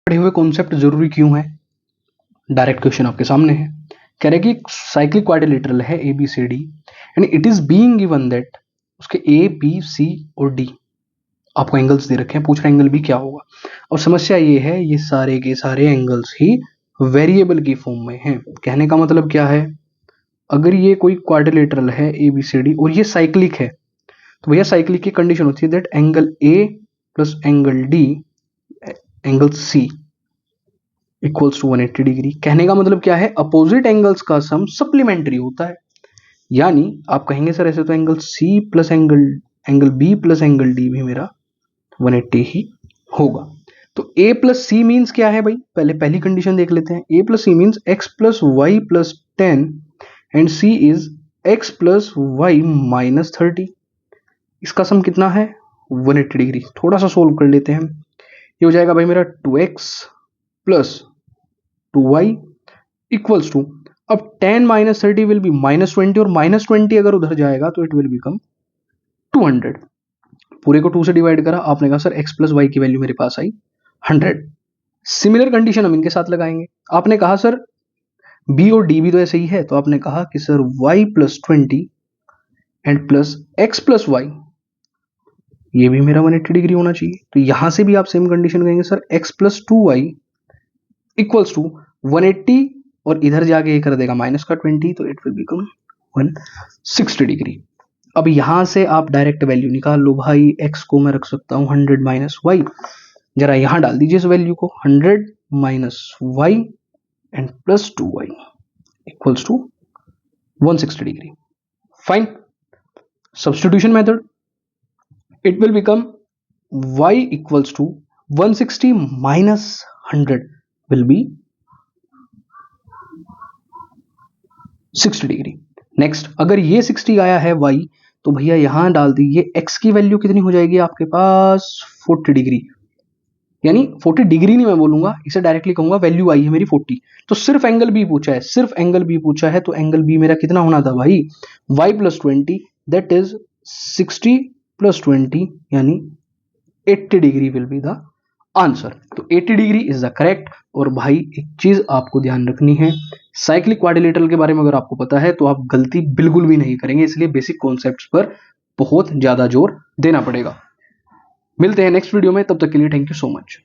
पढ़े हुए कॉन्सेप्ट जरूरी क्यों है? डायरेक्ट क्वेश्चन आपके सामने है। कह रहे कि साइक्लिक क्वाड्रिलेटरल है ABCD and it is being given that उसके A B C और D आपको एंगल्स दे रखे हैं, पूछ रहे एंगल भी क्या होगा। और समस्या ये है ये सारे के सारे एंगल्स ही वेरिएबल की फॉर्म में हैं। कहने का मतलब क्या है, अगर ये कोई क्वाड्रिलेटरल है ABCD और ये साइक्लिक है तो भैया साइक्लिक की कंडीशन होती है that angle A plus angle D angle C equals to 180 degree. कहने का मतलब क्या है, अपोजिट एंगल्स का सम सप्लीमेंट्री होता है। यानी आप कहेंगे सर ऐसे तो angle C plus angle B plus angle D भी मेरा 180 ही होगा। तो A प्लस C मीन्स क्या है भाई, पहली कंडीशन देख लेते हैं। A plus C means x plus y plus 10 and C is x plus y minus 30। इसका सम कितना है 180 डिग्री। थोड़ा सा सोल्व कर लेते हैं। ये हो जाएगा भाई मेरा 2x plus 2y equals to, अब 10 माइनस 30 विल बी माइनस 20 और माइनस 20 अगर उधर जाएगा तो इट विल बिकम 200। पूरे को 2 से डिवाइड करा, आपने कहा सर x प्लस वाई की वैल्यू मेरे पास आई 100। सिमिलर कंडीशन हम इनके साथ लगाएंगे। आपने कहा सर b और d भी तो ऐसे ही है, तो आपने कहा कि sir y plus 20 and plus x plus y ये भी मेरा 180 डिग्री होना चाहिए। तो यहां से भी आप सेम कंडीशन कहेंगे sir x plus 2y equals to 180 और इधर जाके ये कर देगा माइनस का 20 तो इट विल बिकम 160 डिग्री। अब यहां से आप डायरेक्ट वैल्यू निकाल लो भाई। x को मैं रख सकता हूं 100 माइनस वाई, जरा यहां डाल दीजिए इस वैल्यू को 100 minus y and plus 2y equals to 160 degree. Fine, substitution method, it will become y equals to 160 minus 100 will be 60 degree. Next, अगर ये 60 आया है y तो भैया यहां डाल दीजिए x की वैल्यू कितनी हो जाएगी आपके पास 40 डिग्री। यानी 40 डिग्री नहीं मैं बोलूंगा, इसे डायरेक्टली कहूंगा वैल्यू आई है मेरी 40। तो सिर्फ एंगल बी पूछा है, सिर्फ एंगल बी पूछा है, तो एंगल बी मेरा कितना होना था भाई y plus 20 that is 60 plus 20 यानी 80 degree will be the answer. तो 80 डिग्री इज द करेक्ट। और भाई एक चीज आपको ध्यान रखनी है, साइक्लिक क्वाड्रिलेटरल के बारे में अगर आपको पता है तो आप गलती बिल्कुल भी नहीं करेंगे, इसलिए बेसिक कॉन्सेप्ट्स पर बहुत ज्यादा जोर देना पड़ेगा। मिलते हैं नेक्स्ट वीडियो में, तब तक के लिए थैंक यू सो मच।